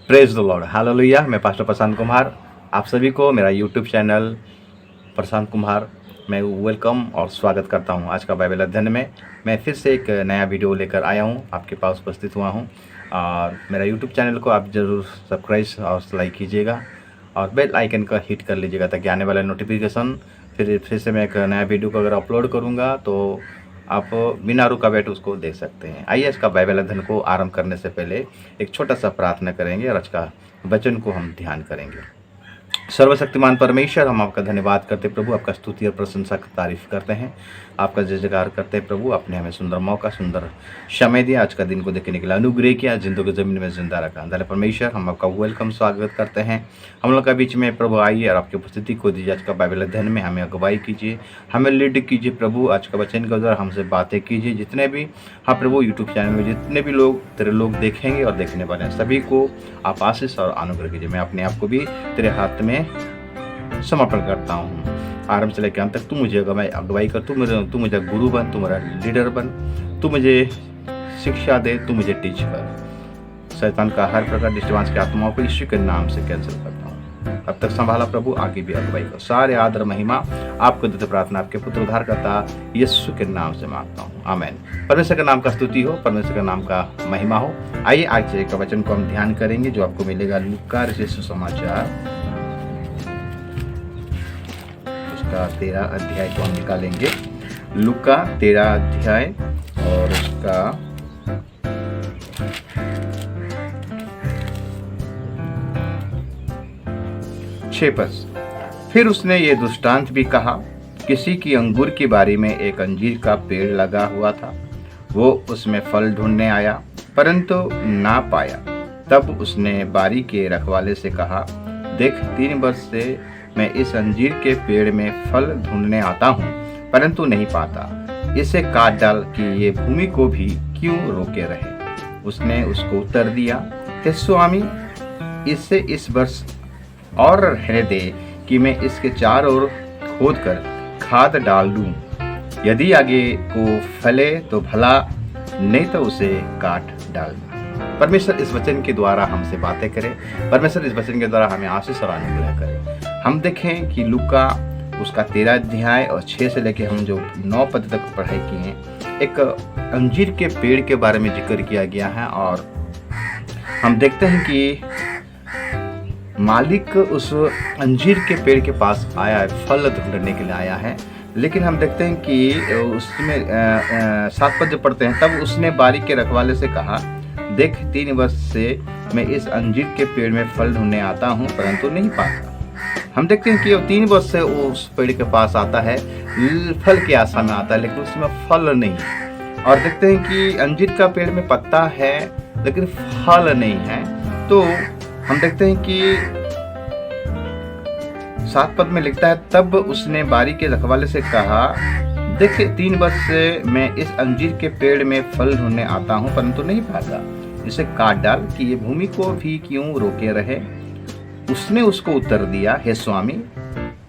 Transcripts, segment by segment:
Praise the Lord, hallelujah. मैं pastor Prashant Kumar, आप सभी को मेरा यूट्यूब चैनल प्रशांत कुमार मैं वेलकम और स्वागत करता हूं। आज का बाइबल अध्ययन में मैं फिर से एक नया वीडियो लेकर आया हूं, आपके पास उपस्थित हुआ हूं। और मेरा यूट्यूब चैनल को आप ज़रूर सब्सक्राइब और लाइक कीजिएगा और बेल आइकन का हिट कर लीजिएगा, ताकि आने वाला नोटिफिकेशन फिर से मैं एक नया वीडियो को अगर अपलोड करूँगा तो आप बिना रुकावट उसको देख सकते हैं। आइए आज का बाइबल अध्ययन को आरंभ करने से पहले एक छोटा सा प्रार्थना करेंगे और आज का वचन को हम ध्यान करेंगे। सर्वशक्तिमान परमेश्वर, हम आपका धन्यवाद करते प्रभु, आपका स्तुति और प्रशंसा की तारीफ करते हैं, आपका जय जयकार करते हैं प्रभु। आपने हमें सुंदर मौका, सुंदर समय दिया, आज का दिन को देखने के लिए अनुग्रह किया, जिंदों की ज़मीन में जिंदा रखा। धन्य परमेश्वर, हम आपका वेलकम स्वागत करते हैं हम लोग का बीच में प्रभु। आइए और आपकी उपस्थिति को दीजिए। आज का बाइबल अध्ययन में हमें अगुवाई कीजिए, हमें लीड कीजिए प्रभु। आज का वचन के द्वारा हमसे बातें कीजिए। जितने भी प्रभु यूट्यूब चैनल में जितने भी लोग तेरे लोग देखेंगे और देखने वाले हैं, सभी को आप आशीष और अनुग्रह कीजिए। मैं अपने आप को भी तेरे हाथ में समर्पण करता हूँ। आरंभ से लेकर अंत तक तू मुझे अगुवाई कर, तू मुझे गुरु बन, तू मेरा लीडर बन, तू मुझे शिक्षा दे, तू मुझे टीच कर। शैतान का हर प्रकार डिस्टर्बेंस की आत्माओं को यीशु के नाम से कैंसिल करता हूँ। अब तक संभाला प्रभु, आगे भी अगुवाई कर। सारे आदर महिमा आपको देते प्रार्थना आपके पुत्र उद्धारकर्ता यीशु के नाम से मांगता हूँ, आमीन। परमेश्वर के नाम का स्तुति हो, परमेश्वर के नाम का महिमा हो। आइए आज का वचन को हम ध्यान करेंगे, जो आपको मिलेगा लूका रचित सुसमाचार का 13 अध्याय को हम निकालेंगे। लूका 13 अध्याय और उसका 6 पद। फिर उसने ये दृष्टांत भी कहा, किसी की अंगूर की बारी में एक अंजीर का पेड़ लगा हुआ था। वो उसमें फल ढूंढने आया, परंतु ना पाया। तब उसने बारी के रखवाले से कहा, देख, 3 वर्ष से मैं इस अंजीर के पेड़ में फल ढूंढने आता हूँ, परंतु नहीं पाता। इसे काट डाल कि ये भूमि को भी क्यों रोके रहे। उसने उसको उत्तर दिया, हे स्वामी, इससे इस वर्ष और रहने दे कि मैं इसके चारों ओर खोद कर खाद डाल दूं। यदि आगे को फले तो भला, नहीं तो उसे काट डालना। परमेश्वर इस वचन के द्वारा हमसे बातें करे, परमेश्वर इस वचन के द्वारा हमें आशीष और अनुग्रह करे। हम देखें कि लूका उसका 13 अध्याय और 6 से लेकर हम जो 9 पद तक पढ़ाई की है, एक अंजीर के पेड़ के बारे में जिक्र किया गया है। और हम देखते हैं कि मालिक उस अंजीर के पेड़ के पास आया है, फल ढूंढने के लिए आया है। लेकिन हम देखते हैं कि उसमें 7 पद जो पढ़ते हैं, तब उसने बारी के रखवाले से कहा, देख, 3 वर्ष से मैं इस अंजीर के पेड़ में फल ढूंढने आता हूँ, परंतु नहीं पाता। हम देखते हैं कि 3 वर्ष से वो उस पेड़ के पास आता है, फल की आशा में आता है, लेकिन उसमें फल नहीं। और देखते हैं कि अंजीर का पेड़ में पत्ता है लेकिन फल नहीं है। तो हम देखते हैं कि 7 पद में लिखता है, तब उसने बारी के रखवाले से कहा, देख, 3 वर्ष से मैं इस अंजीर के पेड़ में फल ढूंढने आता हूँ, परंतु नहीं पाता। इसे काट डाल कि ये भूमि को भी क्यों रोके रहे। उसने उसको उत्तर दिया, हे स्वामी,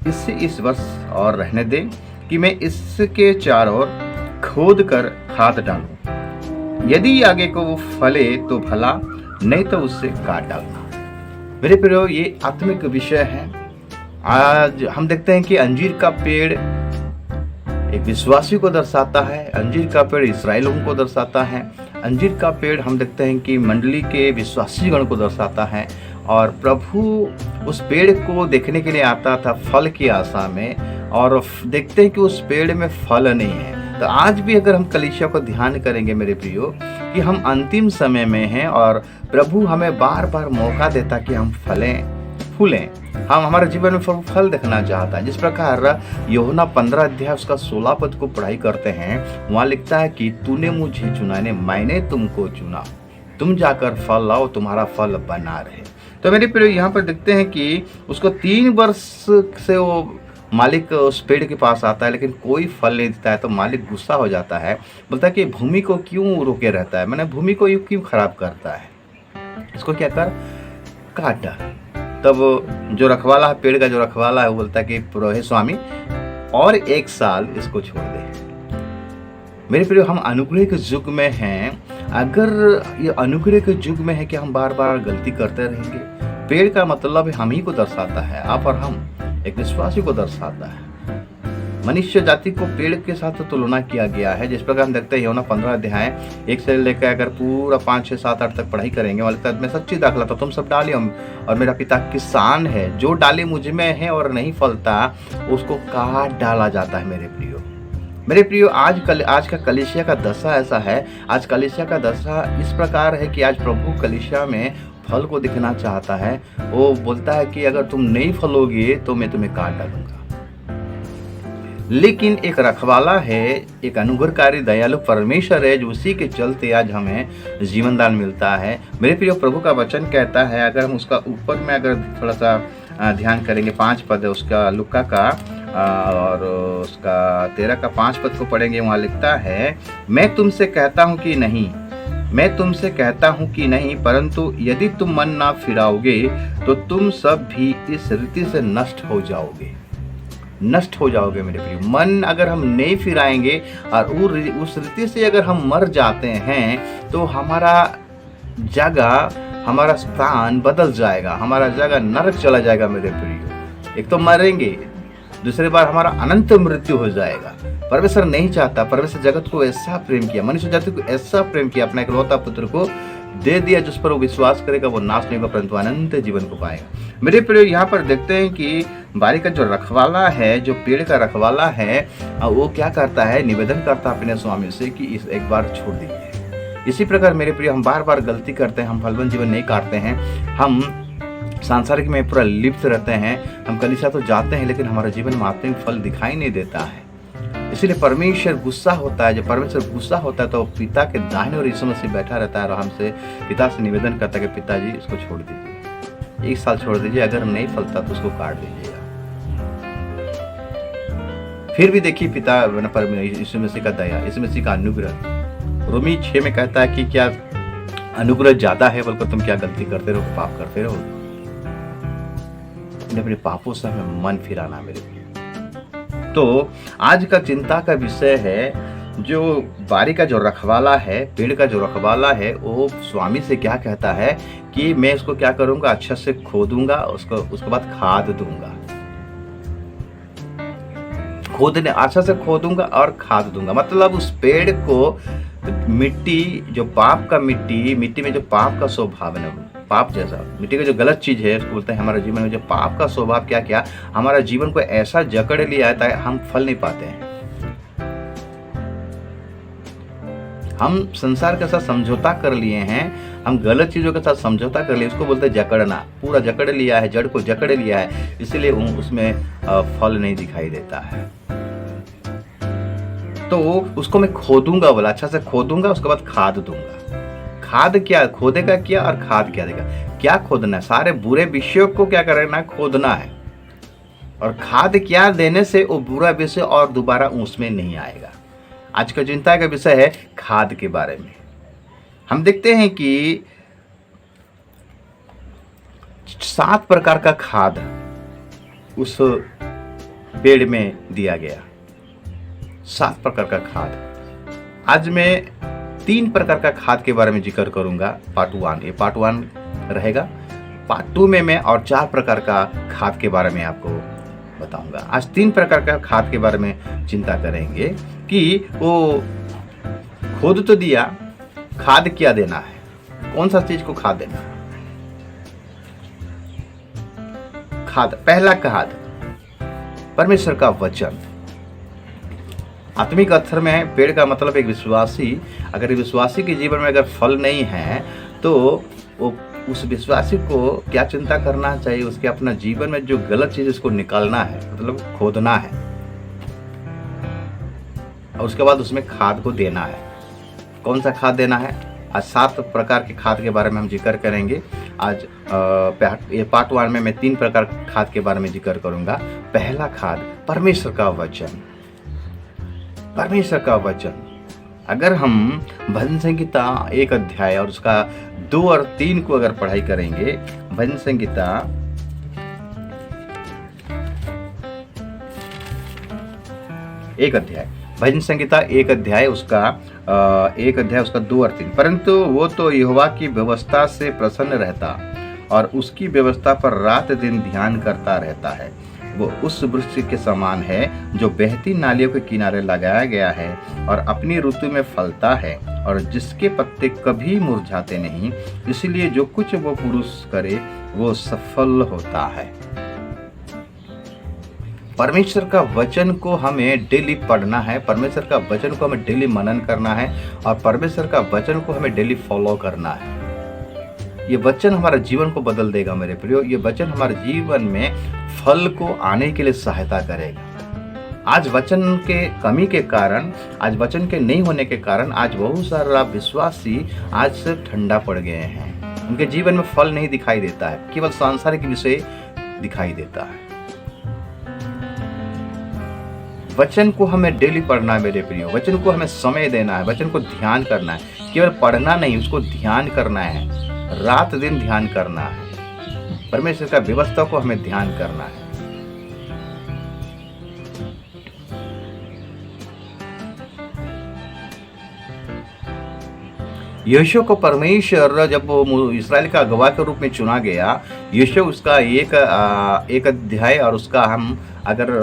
इससे इस वर्ष और रहने दे कि मैं इसके चारों ओर खोद कर खाद डालूं। यदि आगे को वो फले तो भला, नहीं तो उससे काट डालना। मेरे प्रियो, ये आत्मिक विषय है। आज हम देखते हैं कि अंजीर का पेड़ एक विश्वासी को दर्शाता है, अंजीर का पेड़ इस्राएलियों को दर्शाता है, अंजीर का पेड़ हम देखते हैं कि मंडली के विश्वासीगण को दर्शाता है। और प्रभु उस पेड़ को देखने के लिए आता था फल की आशा में, और देखते हैं कि उस पेड़ में फल नहीं है। तो आज भी अगर हम कलीसिया को ध्यान करेंगे मेरे प्रियो, कि हम अंतिम समय में हैं और प्रभु हमें बार बार मौका देता कि हम फूलें, हम हमारे जीवन में फल देखना चाहता है। जिस प्रकार यूहन्ना 15 अध्याय उसका 16 पद को पढ़ाई करते हैं, वहाँ लिखता है कि तूने मुझे चुना, मैंने तुमको चुना, तुम जाकर फल लाओ, तुम्हारा फल बना रहे। तो मेरे प्रिय, यहाँ पर देखते हैं कि उसको 3 वर्ष से वो मालिक उस पेड़ के पास आता है, लेकिन कोई फल नहीं देता है। तो मालिक गुस्सा हो जाता है, बोलता है कि भूमि को क्यों रोके रहता है, मैंने भूमि को क्यों खराब करता है, इसको क्या कर, काट डाल। तब जो रखवाला है, पेड़ का जो रखवाला है, वो बोलता है कि हे स्वामी, और 1 साल इसको छोड़ दे। मेरे प्रिय, हम अनुग्रह के युग में हैं अगर ये अनुग्रह के युग में है कि हम बार बार गलती करते रहेंगे, पेड़ का मतलब हम ही को दर्शाता है, आप और हम, एक विश्वासी को दर्शाता है। मनुष्य जाति को पेड़ के साथ तुलना किया गया है। जिस प्रकार हम देखते हैं यूहन्ना 15 अध्याय 1 से लेकर अगर पूरा 5, 6, 7, 8 तक पढ़ाई करेंगे, वाले मैं सच्ची दाखला तो तुम सब डाली और मेरा पिता किसान है, जो डाली मुझ में है और नहीं फलता उसको काट डाला जाता है। मेरे प्रियो आज का कलीसिया का दशा ऐसा है। आज कलीसिया का दशा इस प्रकार है कि आज प्रभु कलीसिया में फल को दिखना चाहता है। वो बोलता है कि अगर तुम नहीं फलोगे तो मैं तुम्हें काट डालूंगा। लेकिन एक रखवाला है, एक अनुग्रहकारी दयालु परमेश्वर है, जो उसी के चलते आज हमें जीवन दान मिलता है। मेरे प्रिय, प्रभु का वचन कहता है, अगर हम उसका ऊपर में अगर थोड़ा सा ध्यान करेंगे, 5 पद है उसका, लुक्का का और उसका 13 का 5 पद को पढ़ेंगे, वहाँ लिखता है, मैं तुमसे कहता हूँ कि नहीं, परंतु यदि तुम मन ना फिराओगे तो तुम सब भी इस रीति से नष्ट हो जाओगे। मेरे प्रिय, मन अगर हम नहीं फिराएंगे और उस रीति से अगर हम मर जाते हैं तो हमारा जगह, हमारा स्थान बदल जाएगा, हमारा जगह नरक चला जाएगा। मेरे प्रिय, एक तो मरेंगे, दूसरी बार हमारा अनंत मृत्यु हो जाएगा। परमेश्वर नहीं चाहता। परमेश्वर जगत को ऐसा प्रेम किया, मनुष्य जाति को ऐसा प्रेम किया, अपना इकलौता पुत्र को दे दिया, जिस पर वो विश्वास करेगा वो नाश नहीं होगा परंतु अनंत जीवन को पाएगा। मेरे प्रिय, यहाँ पर देखते हैं कि बारी का जो रखवाला है, जो पेड़ का रखवाला है, वो क्या करता है, निवेदन करता है अपने स्वामी से कि इस एक बार छोड़ दीजिए। इसी प्रकार मेरे प्रिय, हम बार बार गलती करते हैं, हम फलवान जीवन नहीं काटते हैं, हम सांसारिक में पूरा लिप्त रहते हैं, हम कलीसिया तो जाते हैं लेकिन हमारा जीवन में आत्मिक फल दिखाई नहीं देता है। इसीलिए परमेश्वर गुस्सा होता है। जब परमेश्वर गुस्सा होता है तो पिता के दाहिने और यीशु मसीह बैठा रहता है और हमसे, पिता से निवेदन करता है कि पिताजी इसको छोड़ दीजिए, 1 साल छोड़ दीजिए, अगर नहीं फलता तो उसको काट दीजिएगा। फिर भी देखिए पिता यीशु मसीह का दया, यीशु मसीह का अनुग्रह। रोमी 6 में कहता है कि क्या अनुग्रह ज्यादा है, बल्कि तुम क्या गलती करते रहो, पाप करते रहो। अपने पापों से हमें मन फिराना। मेरे तो आज का चिंता का विषय है, जो बारी का जो रखवाला है, पेड़ का जो रखवाला है, वो स्वामी से क्या कहता है कि मैं इसको क्या करूंगा, अच्छा से खोदूंगा, उसके बाद खाद दूंगा। अच्छा से खोदूंगा और खाद दूंगा, मतलब उस पेड़ को मिट्टी, जो पाप का मिट्टी में जो पाप का स्वभाव है, पाप जैसा मिट्टी का जो गलत चीज है, उसको बोलते हैं हमारे जीवन में जो पाप का स्वभाव क्या क्या हमारा जीवन को ऐसा जकड़ लिया है हम फल नहीं पाते हैं। हम संसार के साथ समझौता कर लिए हैं, हम गलत चीजों के साथ समझौता कर लिए, उसको बोलते हैं जकड़ना। पूरा जकड़ लिया है, जड़ को जकड़ लिया है, इसलिए उसमें फल नहीं दिखाई देता है। तो उसको मैं खोदूंगा, बोला, अच्छा से खोदूंगा, उसके बाद खाद दूंगा। खाद क्या खोदेगा, क्या और खाद क्या देगा, क्या खोदना है, सारे बुरे विषयों को क्या करना है, खोदना है। और खाद क्या देने से वो बुरा विषय और दोबारा उसमें नहीं आएगा। आज का चिंता का विषय है खाद के बारे में। हम देखते हैं कि 7 प्रकार का खाद उस पेड़ में दिया गया, 7 प्रकार का खाद। आज मैं 3 प्रकार का खाद के बारे में जिक्र करूंगा। पार्ट 1, ये पार्ट 1 रहेगा। पार्ट 2 में मैं और 4 प्रकार का खाद के बारे में आपको बताऊंगा। आज 3 प्रकार का खाद के बारे में चिंता करेंगे कि वो खोद तो दिया, खाद क्या देना है, कौन सा चीज को खाद देना है। खाद, पहला खाद परमेश्वर का वचन। आत्मिक अर्थ में पेड़ का मतलब एक विश्वासी, अगर विश्वासी के जीवन में अगर फल नहीं है तो वो उस विश्वासी को क्या चिंता करना चाहिए, उसके अपना जीवन में जो गलत चीज उसको निकालना है, मतलब खोदना है, और उसके बाद उसमें खाद को देना है। कौन सा खाद देना है, आज 7 प्रकार के खाद के बारे में हम जिक्र करेंगे। आज ये पार्ट 1 में मैं 3 प्रकार के खाद के बारे में जिक्र करूंगा। पहला खाद परमेश्वर का वचन। परमेश्वर का वचन, अगर हम भजन संहिता 1 अध्याय और उसका 2 और 3 को अगर पढ़ाई करेंगे, भजन संहिता 1 अध्याय भजन संहिता एक अध्याय उसका 2 और 3। परंतु वो तो यहोवा की व्यवस्था से प्रसन्न रहता और उसकी व्यवस्था पर रात दिन ध्यान करता रहता है। वो उस वृक्ष के समान है जो बहती नालियों के किनारे लगाया गया है और अपनी ऋतु में फलता है और जिसके पत्ते कभी मुरझाते नहीं। इसलिए जो कुछ वो पुरुष करे वो सफल होता है। परमेश्वर का वचन को हमें डेली पढ़ना है, परमेश्वर का वचन को हमें डेली मनन करना है और परमेश्वर का वचन को हमें डेली फॉलो करना है। ये वचन हमारे जीवन को बदल देगा मेरे प्रियो। ये वचन हमारे जीवन में फल को आने के लिए सहायता करेगा। आज वचन के कमी के कारण, आज वचन के नहीं होने के कारण आज बहुत सारा विश्वासी आज से ठंडा पड़ गए हैं। उनके जीवन में फल नहीं दिखाई देता है, केवल सांसारिक विषय दिखाई देता है। वचन को हमें डेली पढ़ना है मेरे प्रियो। वचन को हमें समय देना है, वचन को ध्यान करना है। केवल पढ़ना नहीं, उसको ध्यान करना है, रात दिन ध्यान करना है। परमेश्वर का व्यवस्था को हमें ध्यान करना है। यीशु को परमेश्वर जब वो इस्राएल का गवाह के रूप में चुना गया, यीशु उसका एक अध्याय और उसका हम अगर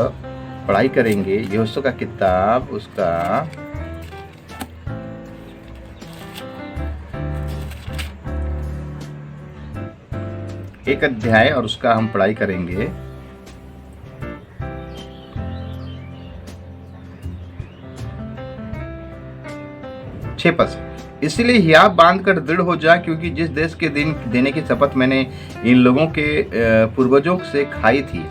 पढ़ाई करेंगे, यहोशू का किताब उसका 1 अध्याय और उसका हम पढ़ाई करेंगे 6 पद। इसलिए हियाव बांध कर दृढ़ हो जा, क्योंकि जिस देश के दिन देने की शपथ मैंने इन लोगों के पूर्वजों से खाई थी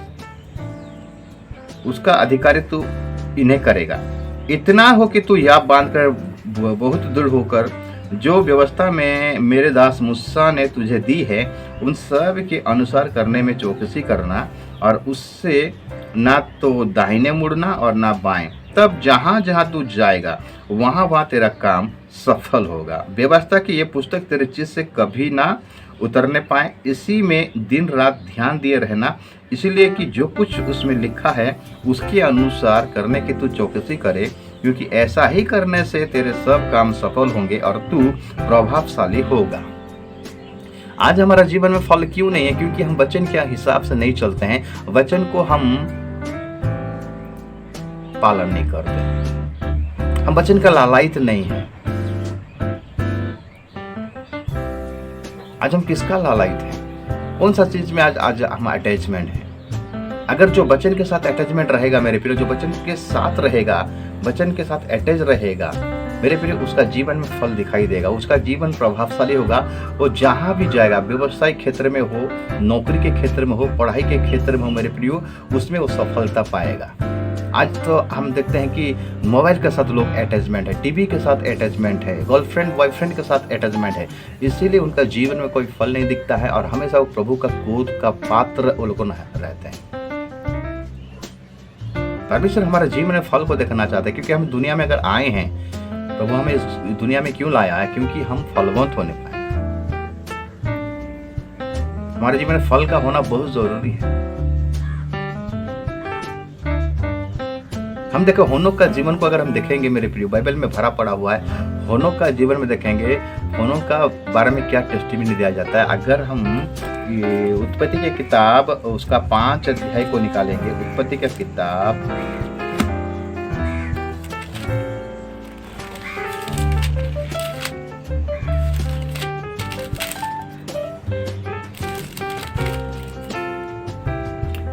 उसका अधिकारित्व तू इन्हें करेगा। इतना हो कि तू हियाव बांध कर बहुत दृढ़ होकर जो व्यवस्था में मेरे दास मूसा ने तुझे दी है उन सब के अनुसार करने में चौकसी करना और उससे ना तो दाहिने मुड़ना और ना बाएं। तब जहाँ जहाँ तू जाएगा वहाँ वहाँ तेरा काम सफल होगा। व्यवस्था की ये पुस्तक तेरे चित्त से कभी ना उतरने पाए, इसी में दिन रात ध्यान दिए रहना, इसलिए कि जो कुछ उसमें लिखा है उसके अनुसार करने की तू चौकसी करे, क्योंकि ऐसा ही करने से तेरे सब काम सफल होंगे और तू प्रभावशाली होगा। आज हमारा जीवन में फल क्यों नहीं है? क्योंकि हम वचन के हिसाब से नहीं चलते हैं, वचन को हम पालन नहीं करते, हम वचन का लालायित नहीं है। आज हम किसका लालायित है? कौन सा चीज में आज हम अटैचमेंट है? अगर जो वचन के साथ अटैचमेंट रहेगा मेरे प्रिय, जो वचन के साथ रहेगा, वचन के साथ अटैच रहेगा मेरे प्रिय, उसका जीवन में फल दिखाई देगा, उसका जीवन प्रभावशाली होगा। वो जहाँ भी जाएगा, व्यवसाय क्षेत्र में हो, नौकरी के क्षेत्र में हो, पढ़ाई के क्षेत्र में हो मेरे प्रिय, उसमें वो सफलता पाएगा। आज तो हम देखते हैं कि मोबाइल के साथ लोग अटैचमेंट है, टीवी के साथ अटैचमेंट है, गर्लफ्रेंड बॉयफ्रेंड के साथ अटैचमेंट है, इसीलिए उनका जीवन में कोई फल नहीं दिखता है और हमेशा वो प्रभु का क्रोध का पात्र वो लोग रहते हैं। परमेश्वर हमारे जीवन में फल को देखना चाहते हैं, क्योंकि हम दुनिया में अगर आए हैं, प्रभु हमें इस दुनिया में क्यों लाया है? क्योंकि हम फलवंत होने पाए। हमारे जीवन में फल का होना बहुत जरूरी है। हम देखो होनोक का जीवन को अगर हम देखेंगे मेरे प्रिय, बाइबल में भरा पड़ा हुआ है, होनोक का जीवन में देखेंगे, होनोक का बारे में क्या टेस्टिमनी दिया जाता है। अगर हम ये उत्पत्ति की किताब उसका 5 अध्याय को निकालेंगे, उत्पत्ति की किताब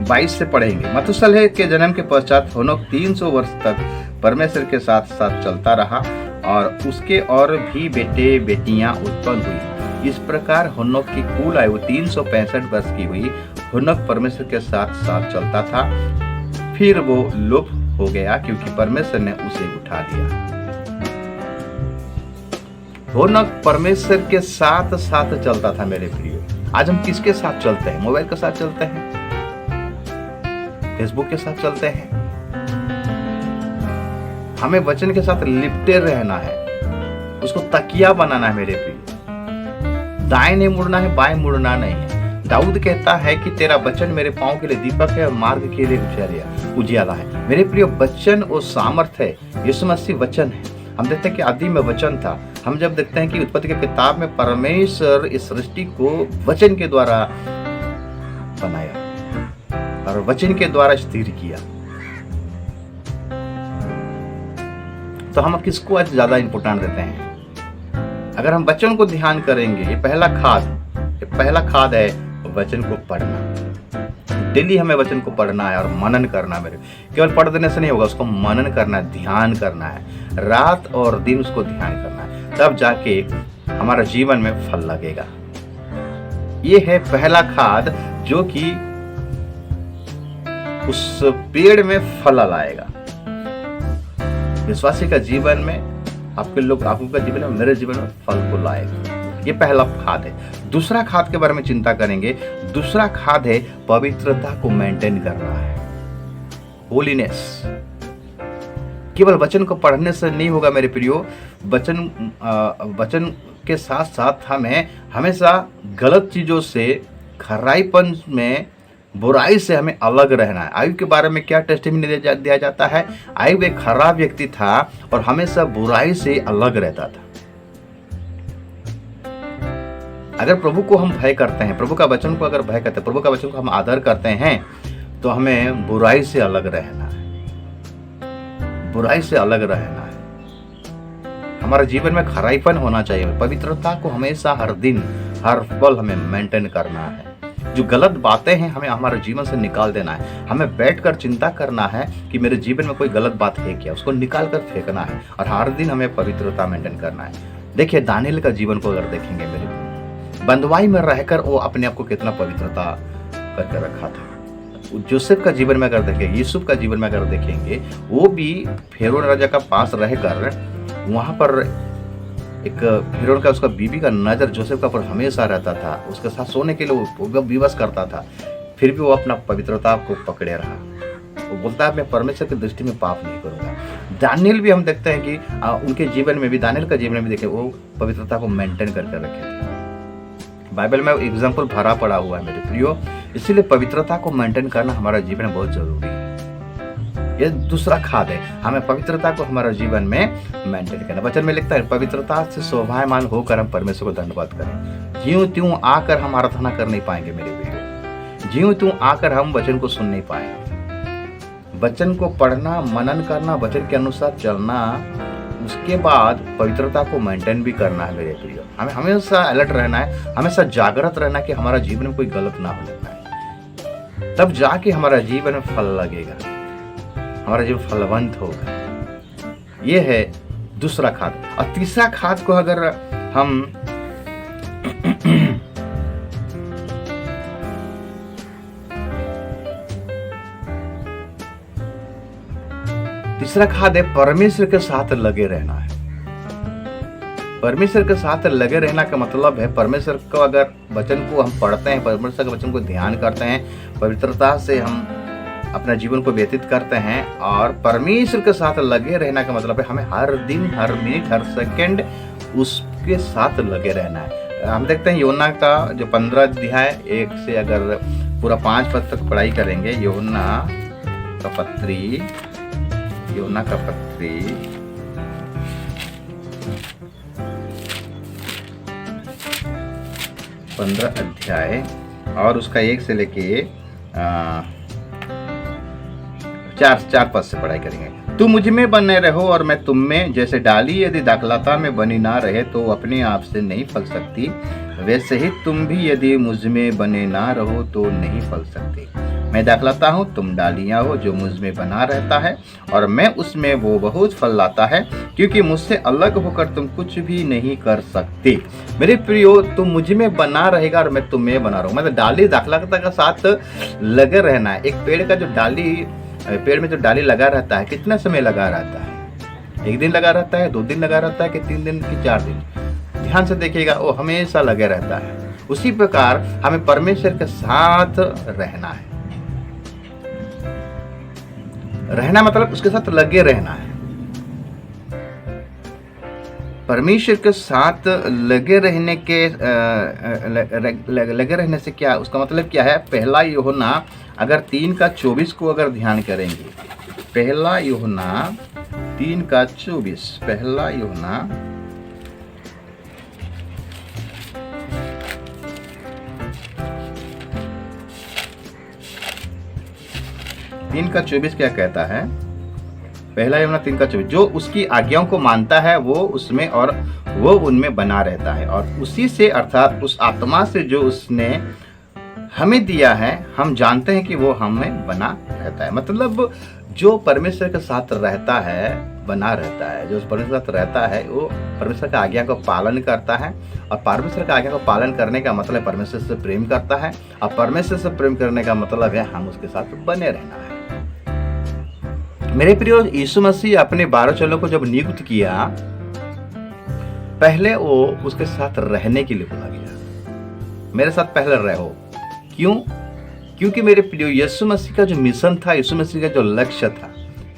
22 से पढ़ेंगे। मतुसलह के जन्म के पश्चात होनोक 300 वर्ष तक परमेश्वर के साथ साथ चलता रहा और उसके और भी बेटे बेटियां उत्पन्न हुई। इस प्रकार होनोक की कुल आयु 365 वर्ष की हुई। होनोक परमेश्वर के साथ साथ चलता था, फिर वो लुप्त हो गया क्योंकि परमेश्वर ने उसे उठा लिया। होनोक परमेश्वर के साथ साथ चलता था मेरे प्रियो। आज हम किसके साथ चलते हैं? मोबाइल के साथ चलते हैं, फेसबुक के साथ चलते हैं। हमें वचन के साथ लिपटे रहना है, उसको तकिया बनाना है मेरे प्रिय। दाएं नहीं मुड़ना है, बाएं मुड़ना नहीं है। दाऊद कहता है कि तेरा वचन मेरे पाँव के लिए दीपक है और मार्ग के लिए उजियाला है। मेरे प्रिय, वचन और सामर्थ है। यीशु मसीह वचन है। हम देखते हैं कि आदि में वचन था। हम जब देखते हैं कि उत्पत्ति के किताब में परमेश्वर इस सृष्टि को वचन के द्वारा बनाया और वचन के द्वारा स्थिर किया। तो हम किसको आज ज्यादा इंपॉर्टेंट देते हैं? अगर हम वचन को ध्यान करेंगे, ये पहला खाद है वचन को पढ़ना। डेली हमें वचन को पढ़ना है और मनन करना है। मेरे केवल पढ़ देने से नहीं होगा, उसको मनन करना है, ध्यान करना है, रात और दिन उसको ध्यान करना है, तब जाके हमारा जीवन में फल लगेगा। ये है पहला खाद जो कि उस पेड़ में फल लाएगा। विश्वासी का जीवन में, आपका जीवन में, मेरे जीवन में फल को लाएगा। ये पहला खाद है। दूसरा खाद के बारे में चिंता करेंगे। दूसरा खाद है पवित्रता को मेंटेन करना है, होलीनेस। केवल वचन को पढ़ने से नहीं होगा मेरे प्रियो। वचन के साथ साथ हमें हमेशा गलत चीजों से, खराईपन में, बुराई से हमें अलग रहना है। आयुब के बारे में क्या टेस्टिमनी दिया जाता है? आयुब एक खराब व्यक्ति था और हमेशा बुराई से अलग रहता था। अगर प्रभु को हम भय करते हैं, प्रभु का वचन को अगर भय करते हैं, प्रभु का वचन को हम आदर करते हैं, तो हमें बुराई से अलग रहना है। बुराई से अलग रहना है। हमारे जीवन में खराईपन होना चाहिए। पवित्रता को हमेशा, हर दिन, हर पल हमें मेंटेन करना है। जो गलत बातें हैं हमें हमारे जीवन से निकाल देना है। हमें बैठकर चिंता करना है कि मेरे जीवन में कोई गलत बात है क्या, उसको निकाल कर फेंकना है और हर दिन हमें पवित्रता मेंटेन करना है। देखिए, दानिएल का जीवन को अगर देखेंगे मेरे, बंदवाई में रहकर वो अपने आप को कितना पवित्रता करके रखा था। जोसेफ का जीवन में अगर देखेंगे, यूसुफ का जीवन में अगर देखेंगे, वो भी फेरोन राजा का पास रहकर वहां पर एक फिरौन का, उसका बीबी का नजर जोसेफ का पर हमेशा रहता था। उसके साथ सोने के लिए वो विवश करता था, फिर भी वो अपना पवित्रता को पकड़े रहा। वो बोलता है मैं परमेश्वर की दृष्टि में पाप नहीं करूंगा। दानिएल भी हम देखते हैं कि उनके जीवन में भी, दानिएल का जीवन में भी देखें, वो पवित्रता को मेंटेन करके रखे थे। बाइबल में एग्जाम्पल भरा पड़ा हुआ है मेरे प्रियो। इसीलिए पवित्रता को मेंटेन करना हमारा जीवन में बहुत जरूरी है। ये दूसरा खाद है, हमें पवित्रता को हमारे जीवन में मेंटेन करना। वचन में लिखता है, पवित्रता से शोभायमान होकर हम परमेश्वर को धन्यवाद करें। ज्यों त्यों आकर हम आराधना कर नहीं पाएंगे मेरे बेटे। ज्यों त्यों आकर हम वचन को सुन नहीं पाएंगे। वचन को पढ़ना, मनन करना, वचन के अनुसार चलना, उसके बाद पवित्रता को मेंटेन भी करना है मेरे प्रिय। हमें हमेशा अलर्ट रहना है, हमेशा जागृत रहना है कि हमारा जीवन में कोई गलत ना होने पाए। तब जाके हमारा जीवन में फल लगेगा, हमारा जीवन फलवंत होगा। ये है दूसरा खाद। और तीसरा खाद को अगर हम तीसरा खाद है परमेश्वर के साथ लगे रहना है। परमेश्वर के साथ लगे रहना का मतलब है, परमेश्वर को अगर वचन को हम पढ़ते हैं, परमेश्वर के वचन को ध्यान करते हैं, पवित्रता से हम अपना जीवन को व्यतीत करते हैं, और परमेश्वर के साथ लगे रहना का मतलब है हमें हर दिन, हर मिनट, हर सेकंड उसके साथ लगे रहना है। हम देखते हैं यूहन्ना का जो 15 अध्याय 1 से अगर पूरा 5 पद तक पढ़ाई करेंगे, यूहन्ना का पत्री 15 अध्याय और उसका 1 से लेके 4 पद से पढ़ाई करेंगे। तुम मुझ में बने रहो और मैं तुम में। जैसे डाली यदि दाखलता में बनी ना रहे तो अपने आप से नहीं फल सकती, वैसे ही तुम भी यदि मुझ में बने ना रहो तो नहीं फल सकते। मैं दाखलता हूँ, तुम डालियाँ हो। जो मुझ में बना रहता है और मैं उसमें, वो बहुत फल लाता है, क्योंकि मुझसे अलग होकर तुम कुछ भी नहीं कर सकते। मेरे प्रियो, तुम मुझ में बना रहेगा और मैं तुम में बना रहूँगा। मतलब डाली दाखलता के साथ लगे रहना है। एक पेड़ का जो पेड़ में जो डाली लगा रहता है, कितना समय लगा रहता है? 1 दिन लगा रहता है, 2 दिन लगा रहता है, कि 3 दिन, कि 4 दिन? ध्यान से देखिएगा, वो हमेशा लगे रहता है। उसी प्रकार हमें परमेश्वर के साथ रहना है। रहना मतलब उसके साथ लगे रहना है। परमेश्वर के साथ लगे रहने के लगे रहने से क्या, उसका मतलब क्या है? पहला यूहन्ना अगर 3:24 को अगर ध्यान करेंगे, पहला यूहन्ना 3:24, पहला यूहन्ना 3:24 क्या कहता है? पहला यूहन्ना 3:24, जो उसकी आज्ञाओं को मानता है वो उसमें और वो उनमें बना रहता है, और उसी से अर्थात उस आत्मा से जो उसने हमें दिया है हम जानते हैं कि वो हमें बना रहता है। मतलब जो परमेश्वर के साथ रहता है बना रहता है, जो परमेश्वर के साथ रहता है वो परमेश्वर की आज्ञा का पालन करता है, और परमेश्वर की आज्ञा का पालन करने का मतलब परमेश्वर से प्रेम करता है, और परमेश्वर से प्रेम करने का मतलब है हम उसके साथ बने रहना है। मेरे प्रियो, यीशु मसीह अपने 12 चेलों को जब नियुक्त किया, पहले वो उसके साथ रहने के लिए बोला गया, मेरे साथ पहले रहो। क्यों? क्योंकि मेरे प्रियो, यीशु मसीह का जो मिशन था, यीशु मसीह का जो लक्ष्य था,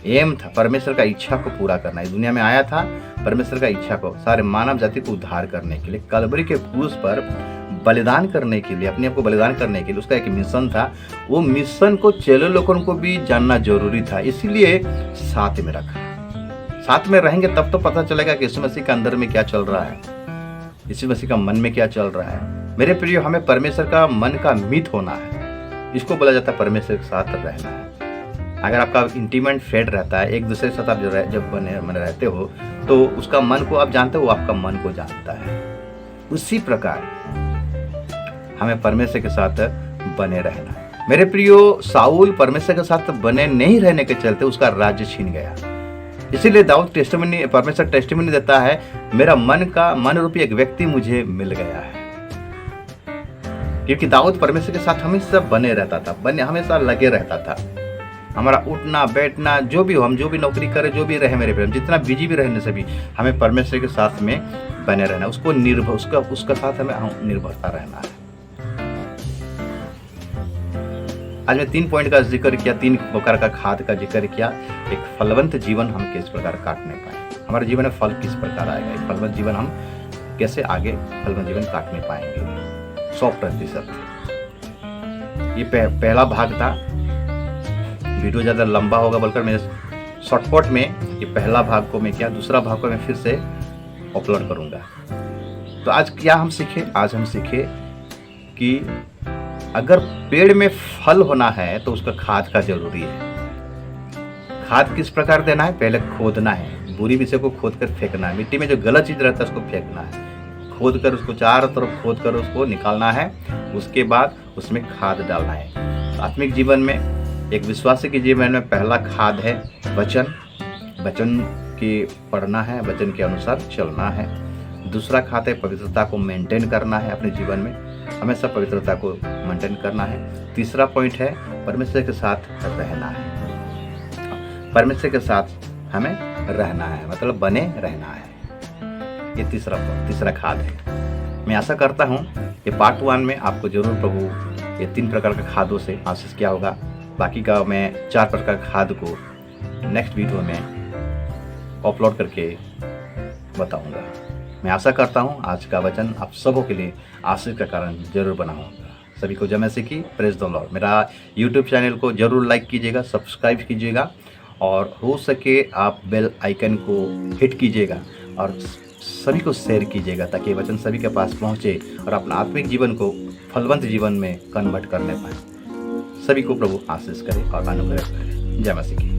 एम था, परमेश्वर का इच्छा को पूरा करना। इस दुनिया में आया था परमेश्वर का इच्छा को, सारे मानव जाति को उद्धार करने के लिए, कलवरी के क्रूस पर बलिदान करने के लिए, अपने आप को बलिदान करने के लिए उसका एक मिशन था। वो मिशन को चेले लोगों को भी जानना जरूरी था, इसीलिए साथ में रखा। साथ में रहेंगे तब तो पता चलेगा कि यीशु मसीह के अंदर में क्या चल रहा है, यीशु मसीह का मन में क्या चल रहा है। मेरे प्रियो, हमें परमेश्वर का मन का मीत होना है, इसको बोला जाता है परमेश्वर के साथ रहना है। अगर आपका इंटीमेट फ्रेंड रहता है, एक दूसरे के साथ आप जब बने रहते हो तो उसका मन को आप जानते हो, वो आपका मन को जानता है। उसी प्रकार हमें परमेश्वर के साथ बने रहना है। मेरे प्रियो, साउल परमेश्वर के साथ बने नहीं रहने के चलते उसका राज्य छीन गया। इसीलिए दाऊद टेस्टिमनी, परमेश्वर टेस्टिमनी देता है, मेरा मन रूपी एक व्यक्ति मुझे मिल गया है। क्योंकि दाऊद परमेश्वर के साथ हमेशा बने रहता था, हमेशा लगे रहता था। हमारा उठना बैठना जो भी हो, हम जो भी नौकरी करें, जो भी रहे मेरे प्रेम, जितना बिजी भी रहने से भी हमें परमेश्वर के साथ में बने रहना, उसको उसका साथ हमें निर्भरता रहना है। आज मैं 3 पॉइंट का जिक्र किया, 3 प्रकार का खाद का जिक्र किया। एक फलवंत जीवन हम किस प्रकार काटने पाए, हमारे जीवन में फल किस प्रकार आएगा, एक फलवंत जीवन हम कैसे आगे फलवंत जीवन काटने पाएंगे 100%। ये पहला भाग था। वीडियो ज़्यादा लंबा होगा बोलकर मैं शॉर्टकट में ये पहला भाग को मैं दूसरा भाग को मैं फिर से अपलोड करूँगा। तो आज क्या हम सीखे? आज हम सीखे कि अगर पेड़ में फल होना है तो उसका खाद का जरूरी है। खाद किस प्रकार देना है? पहले खोदना है, बुरी विषय को खोद कर फेंकना है, मिट्टी में जो गलत चीज रहता है उसको फेंकना है, खोद कर उसको चारों तरफ खोद कर उसको निकालना है। उसके बाद उसमें खाद डालना है। आत्मिक जीवन में, एक विश्वासी के जीवन में पहला खाद है वचन की पढ़ना है, वचन के अनुसार चलना है। दूसरा खाद है पवित्रता को मेंटेन करना है, अपने जीवन में हमेशा पवित्रता को मेंटेन करना है। तीसरा पॉइंट है परमेश्वर के साथ रहना है, परमेश्वर के साथ हमें रहना है, मतलब बने रहना है। ये तीसरा खाद है। मैं आशा करता हूँ कि पार्ट 1 में आपको जरूर प्रभु ये 3 प्रकार के खादों से आशीष किया होगा। बाकी का मैं 4 प्रकार के खाद को नेक्स्ट वीडियो में अपलोड करके बताऊंगा। मैं आशा करता हूं आज का वचन आप सबों के लिए आशीष का कारण जरूर बना होगा। सभी को जय मसीह की, प्रेज द लॉर्ड। मेरा यूट्यूब चैनल को जरूर लाइक कीजिएगा, सब्सक्राइब कीजिएगा, और हो सके आप बेल आइकन को हिट कीजिएगा और सभी को शेयर कीजिएगा, ताकि वचन सभी के पास पहुंचे और अपना आत्मिक जीवन को फलवंत जीवन में कन्वर्ट करने पाए। सभी को प्रभु आशीष करे और अनुग्रह करे। जय मसीह की।